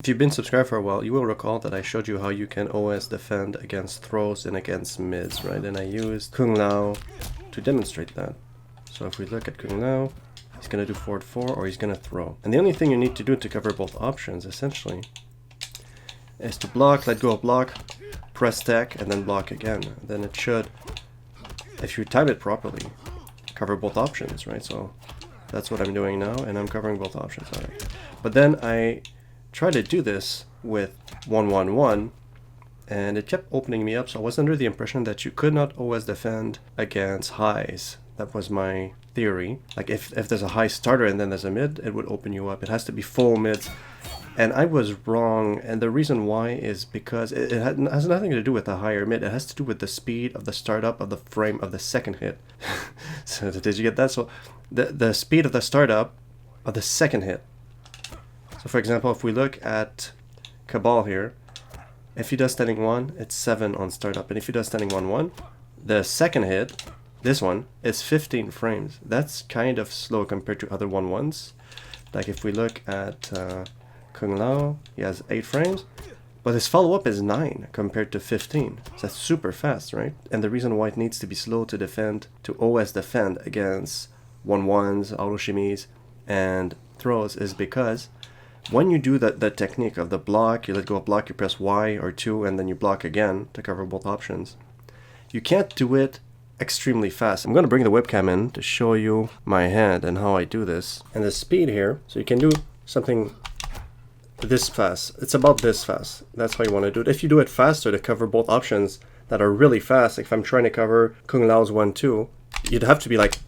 If you've been subscribed for a while, you will recall that I showed you how you can OS defend against throws and against mids, right? And I used Kung Lao to demonstrate that. So if we look at Kung Lao, he's going to do forward 4 or he's going to throw. And the only thing you need to do to cover both options, essentially, is to block, let go of block, press tech, and then block again. Then it should, if you time it properly, cover both options, right? So that's what I'm doing now, and I'm covering both options. All right. But then I tried to do this with 1-1-1, and it kept opening me up, so I was under the impression that you could not always defend against highs. That was my theory. Like if there's a high starter and then there's a mid, it would open you up. It has to be full mids. And I was wrong, and the reason why is because it has nothing to do with the higher mid. It has to do with the speed of the startup of the frame of the second hit. So did you get that? So the speed of the startup of the second hit. So for example, if we look at Cabal here, if he does standing 1, it's 7 on startup. And if he does standing 1-1, the second hit, this one, is 15 frames. That's kind of slow compared to other 1-1s. Like if we look at Kung Lao, he has 8 frames, but his follow-up is 9 compared to 15. So that's super fast, right? And the reason why it needs to be slow to defend, to OS defend against 1-1s, Autoshimmies, and throws is because when you do the technique of the block, you let go of block, you press Y or 2, and then you block again to cover both options. You can't do it extremely fast. I'm going to bring the webcam in to show you my hand and how I do this. And the speed here, so you can do something this fast. It's about this fast. That's how you want to do it. If you do it faster to cover both options that are really fast, like if I'm trying to cover Kung Lao's 1-2, you'd have to be like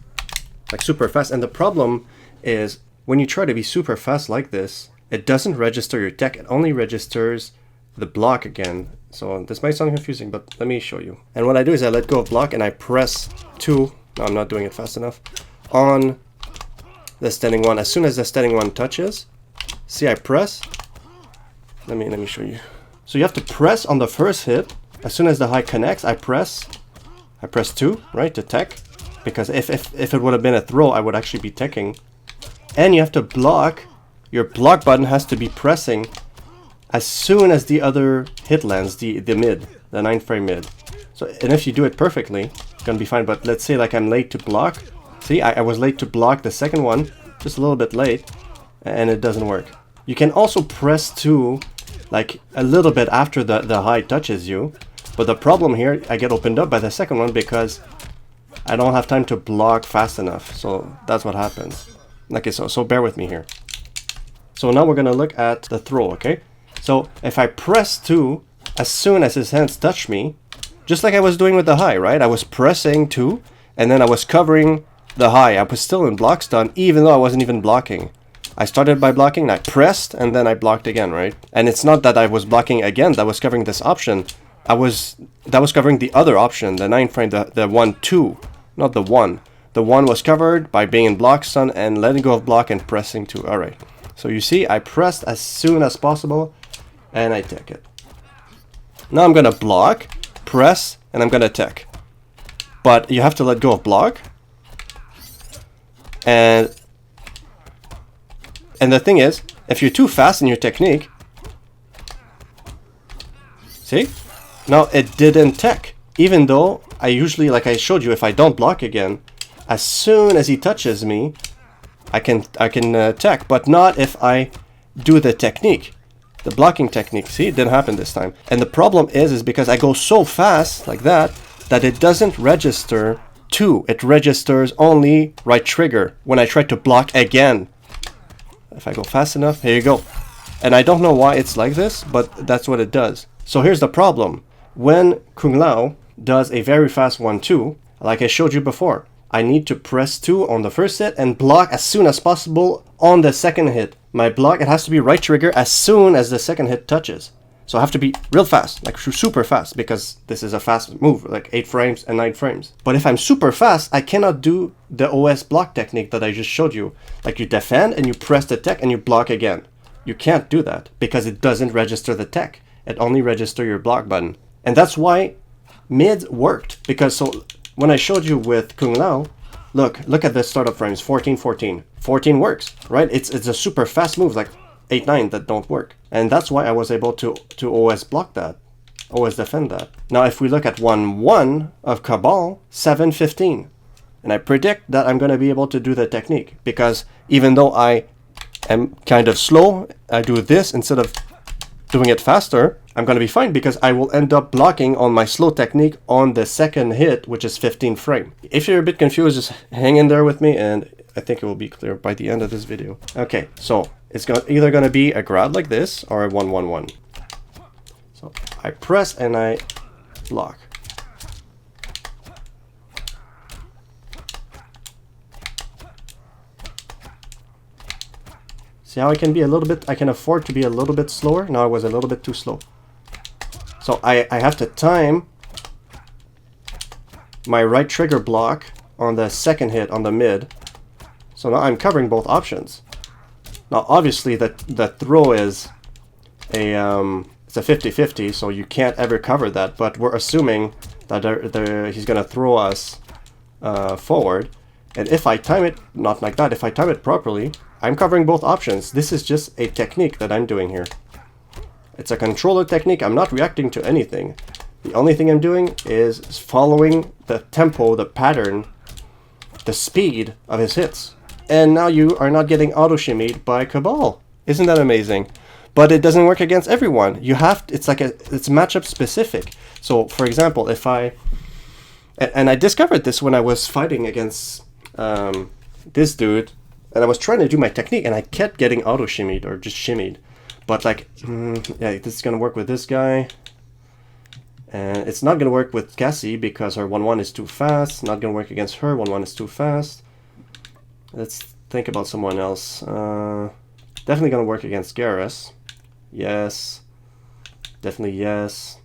super fast. And the problem is when you try to be super fast like this, it doesn't register your tech. It only registers the block again. So this might sound confusing, but let me show you. And what I do is I let go of block and I press 2. No, I'm not doing it fast enough. On the standing 1. As soon as the standing 1 touches, see, I press. Let me show you. So you have to press on the first hit. As soon as the high connects, I press 2, right, to tech. Because if it would have been a throw, I would actually be teching. And you have to block. Your block button has to be pressing as soon as the other hit lands, the mid, the 9 frame mid. So, and if you do it perfectly, it's gonna be fine. But let's say like I'm late to block. See, I was late to block the second one, just a little bit late, and it doesn't work. You can also press 2 like a little bit after the high touches you. But the problem here, I get opened up by the second one because I don't have time to block fast enough. So that's what happens. Okay, so bear with me here. So now we're going to look at the throw, okay? So if I press 2, as soon as his hands touch me, just like I was doing with the high, right? I was pressing 2, and then I was covering the high. I was still in block stun, even though I wasn't even blocking. I started by blocking, and I pressed, and then I blocked again, right? And it's not that I was blocking again, that was covering this option. That was covering the other option, the 9 frame, the 1-2, not the 1. The 1 was covered by being in block stun and letting go of block and pressing 2. All right. So you see, I pressed as soon as possible, and I tech it. Now I'm gonna block, press, and I'm gonna tech. But you have to let go of block. And the thing is, if you're too fast in your technique, see? Now it didn't tech. Even though I usually, like I showed you, if I don't block again, as soon as he touches me, I can tech, but not if I do the technique, the blocking technique. See, it didn't happen this time. And the problem is because I go so fast like that it doesn't register 2. It registers only right trigger when I try to block again. If I go fast enough, here you go. And I don't know why it's like this, but that's what it does. So here's the problem. When Kung Lao does a very fast 1-2, like I showed you before, I need to press 2 on the first hit and block as soon as possible on the second hit. My block, it has to be right trigger as soon as the second hit touches. So I have to be real fast, like super fast, because this is a fast move, like 8 frames and 9 frames. But if I'm super fast, I cannot do the OS block technique that I just showed you. Like you defend and you press the tech and you block again. You can't do that because it doesn't register the tech. It only registers your block button. And that's why mid worked, because so when I showed you with Kung Lao, look at the startup frames, 14, 14. 14 works, right? It's a super fast move. Like 8-9 that don't work. And that's why I was able to OS block that, OS defend that. Now if we look at 1-1 of Cabal, 7-15. And I predict that I'm going to be able to do the technique, because even though I am kind of slow, I do this instead of doing it faster, I'm going to be fine, because I will end up blocking on my slow technique on the second hit, which is 15 frame. If you're a bit confused, just hang in there with me, and I think it will be clear by the end of this video. Okay, so it's either going to be a grab like this or a 1-1-1. So I press and I block. See how I can be a little bit, I can afford to be a little bit slower? Now I was a little bit too slow. So I have to time my right trigger block on the second hit on the mid. So now I'm covering both options. Now obviously the throw is it's a 50-50, so you can't ever cover that, but we're assuming that he's gonna throw us forward. And if I time it, not like that, if I time it properly, I'm covering both options. This is just a technique that I'm doing here. It's a controller technique. I'm not reacting to anything. The only thing I'm doing is following the tempo, the pattern, the speed of his hits. And now you are not getting auto-shimmied by Cabal. Isn't that amazing? But it doesn't work against everyone. You have to, it's matchup specific. So for example, if I, and I discovered this when I was fighting against this dude, and I was trying to do my technique, and I kept getting auto-shimmied, or just shimmied. But like, yeah, this is going to work with this guy. And it's not going to work with CASSE, because her 1-1 is too fast. Not going to work against her, 1-1 is too fast. Let's think about someone else. Definitely going to work against GERAS. Yes. Definitely yes.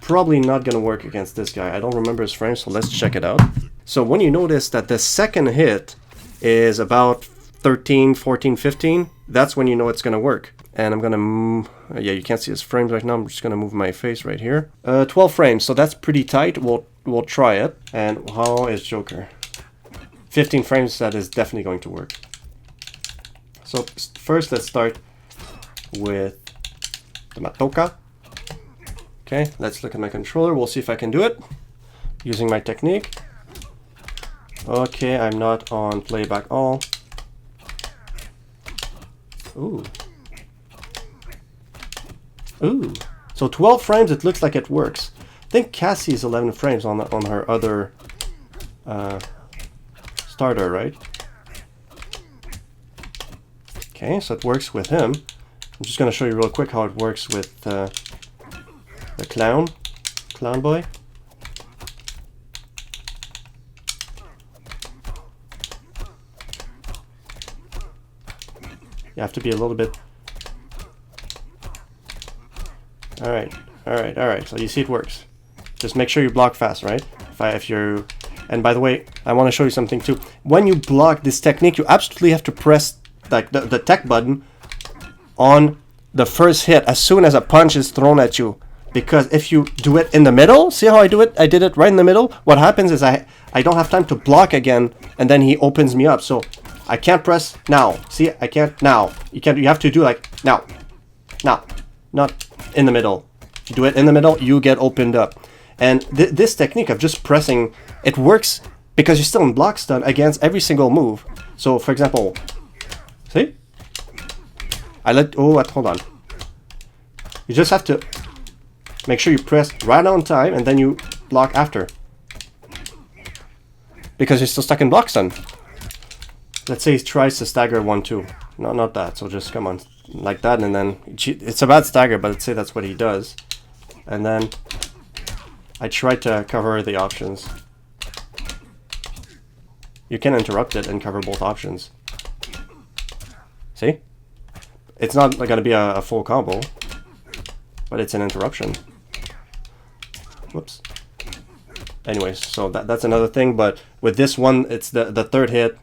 Probably not going to work against this guy. I don't remember his frame, so let's check it out. So when you notice that the second hit is about 13, 14, 15, that's when you know it's going to work. And I'm going to, yeah, you can't see his frames right now. I'm just going to move my face right here. 12 frames, so that's pretty tight. We'll try it. And how is Joker? 15 frames, that is definitely going to work. So first let's start with the Matoka. Okay, let's look at my controller. We'll see if I can do it using my technique. Okay, I'm not on playback all. Ooh. Ooh. So 12 frames, it looks like it works. I think CASSE is 11 frames on her other starter, right? Okay, so it works with him. I'm just going to show you real quick how it works with the clown boy. You have to be a little bit. All right. So you see it works. Just make sure you block fast, right? If you're, and by the way, I want to show you something too. When you block this technique, you absolutely have to press like the tech button on the first hit as soon as a punch is thrown at you. Because if you do it in the middle, see how I do it? I did it right in the middle. What happens is I don't have time to block again, and then he opens me up. So I can't press now. See, I can't now. You can't. You have to do like now, not in the middle. If you do it in the middle, you get opened up. And this technique of just pressing, it works because you're still in block stun against every single move. So for example, see, hold on. You just have to make sure you press right on time, and then you block after, because you're still stuck in block stun. Let's say he tries to stagger 1-2. No, not that. So just come on, like that, and then it's a bad stagger, but let's say that's what he does. And then I try to cover the options. You can interrupt it and cover both options. See? It's not going to be a full combo, but it's an interruption. Whoops. Anyways, so that's another thing, but with this one, it's the third hit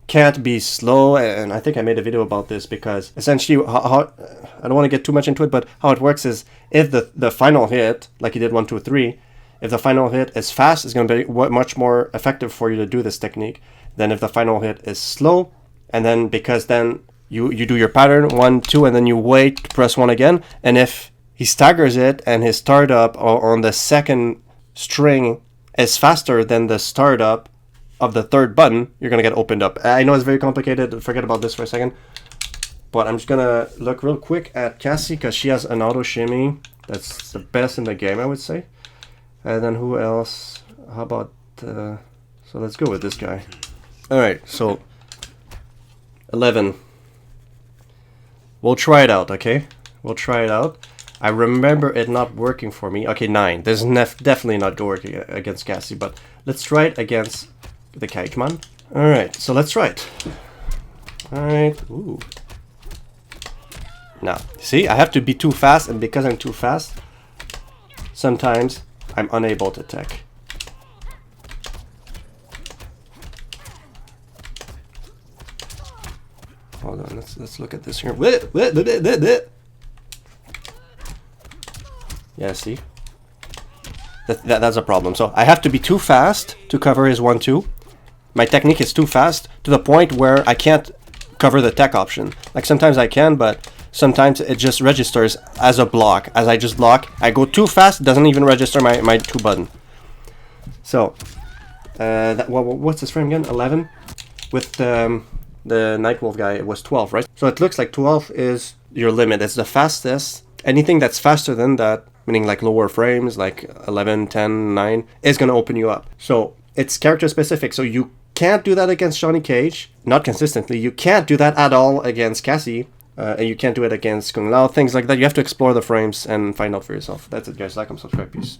can't be slow, and I think I made a video about this, because essentially how I don't want to get too much into it, but how it works is if the final hit, like you did 1, 2, 3, if the final hit is fast, it's going to be much more effective for you to do this technique than if the final hit is slow, and then because then you do your pattern 1, 2, and then you wait to press 1 again. And if he staggers it and his startup on the second string is faster than the startup of the third button, you're gonna get opened up. I know it's very complicated. Forget about this for a second. But I'm just gonna look real quick at CASSE because she has an auto shimmy that's the best in the game, I would say. And then who else? How about so let's go with this guy. All right, so 11. We'll try it out, okay? We'll try it out. I remember it not working for me. Okay, 9. This is definitely not working against CASSE, but let's try it against the KANG. Come on. All right, so let's try it. All right. Ooh. Now, see, I have to be too fast, and because I'm too fast, sometimes I'm unable to attack. Hold on, let's look at this here. Yeah, see? That's a problem. So I have to be too fast to cover his 1, 2. My technique is too fast to the point where I can't cover the tech option. Like sometimes I can, but sometimes it just registers as a block. As I just block, I go too fast, it doesn't even register my 2 button. So, what's his frame again? 11? With the Nightwolf guy, it was 12, right? So it looks like 12 is your limit. It's the fastest. Anything that's faster than that, meaning like lower frames, like 11, 10, 9, is going to open you up. So it's character specific. So you can't do that against Johnny Cage, not consistently. You can't do that at all against CASSE. And you can't do it against Kung Lao, things like that. You have to explore the frames and find out for yourself. That's it, guys. Like and subscribe. Peace.